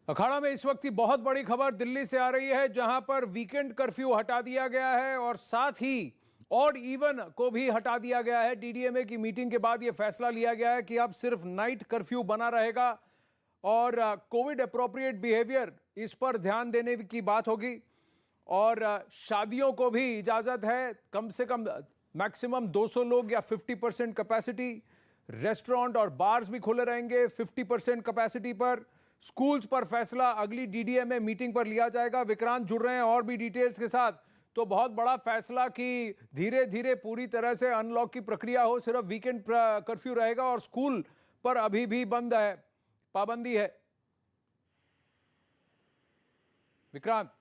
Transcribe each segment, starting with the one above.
अखाड़ा में इस वक्त की बहुत बड़ी खबर दिल्ली से आ रही है, जहां पर वीकेंड कर्फ्यू हटा दिया गया है और साथ ही ऑड इवन को भी हटा दिया गया है। डीडीएमए की मीटिंग के बाद यह फैसला लिया गया है कि अब सिर्फ नाइट कर्फ्यू बना रहेगा और कोविड अप्रोप्रिएट बिहेवियर इस पर ध्यान देने की बात होगी। और शादियों को भी इजाजत है, कम से कम मैक्सिमम 200 लोग या 50% कैपेसिटी। रेस्टोरेंट और बार्स भी खुले रहेंगे 50% कैपेसिटी पर। स्कूल्स पर फैसला अगली डीडीएमए मीटिंग पर लिया जाएगा। विक्रांत जुड़ रहे हैं और भी डिटेल्स के साथ। तो बहुत बड़ा फैसला कि धीरे धीरे पूरी तरह से अनलॉक की प्रक्रिया हो, सिर्फ वीकेंड कर्फ्यू रहेगा और स्कूल पर अभी भी बंद है, पाबंदी है। विक्रांत,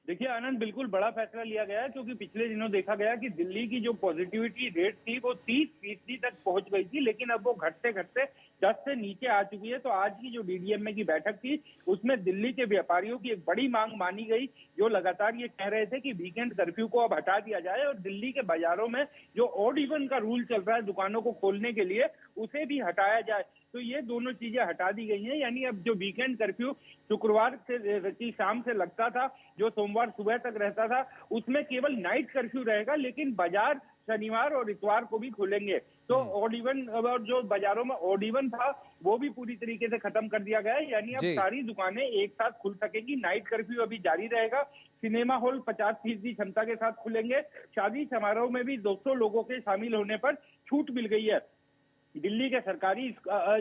देखिए आनंद, बिल्कुल बड़ा फैसला लिया गया है क्योंकि पिछले दिनों देखा गया कि दिल्ली की जो पॉजिटिविटी रेट थी वो 30% तक पहुंच गई थी, लेकिन अब वो घटते घटते 10 से नीचे आ चुकी है। तो आज की जो डीडीएमए की बैठक थी उसमें दिल्ली के व्यापारियों की एक बड़ी मांग मानी गई, जो लगातार ये कह रहे थे कि वीकेंड कर्फ्यू को अब हटा दिया जाए और दिल्ली के बाजारों में जो ऑड इवन का रूल चल रहा है दुकानों को खोलने के लिए, उसे भी हटाया जाए। तो ये दोनों चीजें हटा दी गई हैं, यानी अब जो वीकेंड कर्फ्यू शुक्रवार की शाम से लगता था, जो सोमवार सुबह तक रहता था, उसमें केवल नाइट कर्फ्यू रहेगा, लेकिन बाजार शनिवार और इतवार को भी खुलेंगे। तो ऑड इवन और जो बाजारों में ऑड इवन था वो भी पूरी तरीके से खत्म कर दिया गया है, यानी अब सारी दुकानें एक साथ खुल सकेंगी। नाइट कर्फ्यू अभी जारी रहेगा। सिनेमा हॉल 50% क्षमता के साथ खुलेंगे। शादी समारोह में भी 200 लोगों के शामिल होने पर छूट मिल गई है। दिल्ली के सरकारी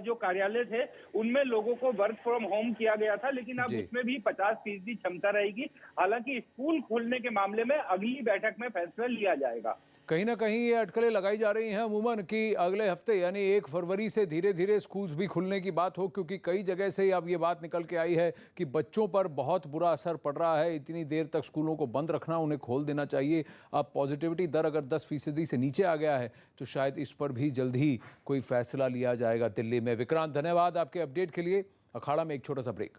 जो कार्यालय थे उनमें लोगों को वर्क फ्रॉम होम किया गया था, लेकिन अब उसमें भी 50% क्षमता रहेगी। हालांकि स्कूल खोलने के मामले में अगली बैठक में फैसला लिया जाएगा। कहीं ना कहीं ये अटकलें लगाई जा रही हैं अमूमन कि अगले हफ्ते यानी 1 फरवरी से धीरे धीरे स्कूल्स भी खुलने की बात हो, क्योंकि कई जगह से अब ये बात निकल के आई है कि बच्चों पर बहुत बुरा असर पड़ रहा है। इतनी देर तक स्कूलों को बंद रखना, उन्हें खोल देना चाहिए। अब पॉजिटिविटी दर अगर 10% से नीचे आ गया है तो शायद इस पर भी जल्द ही कोई फैसला लिया जाएगा दिल्ली में। विक्रांत, धन्यवाद आपके अपडेट के लिए। अखाड़ा में एक छोटा सा ब्रेक।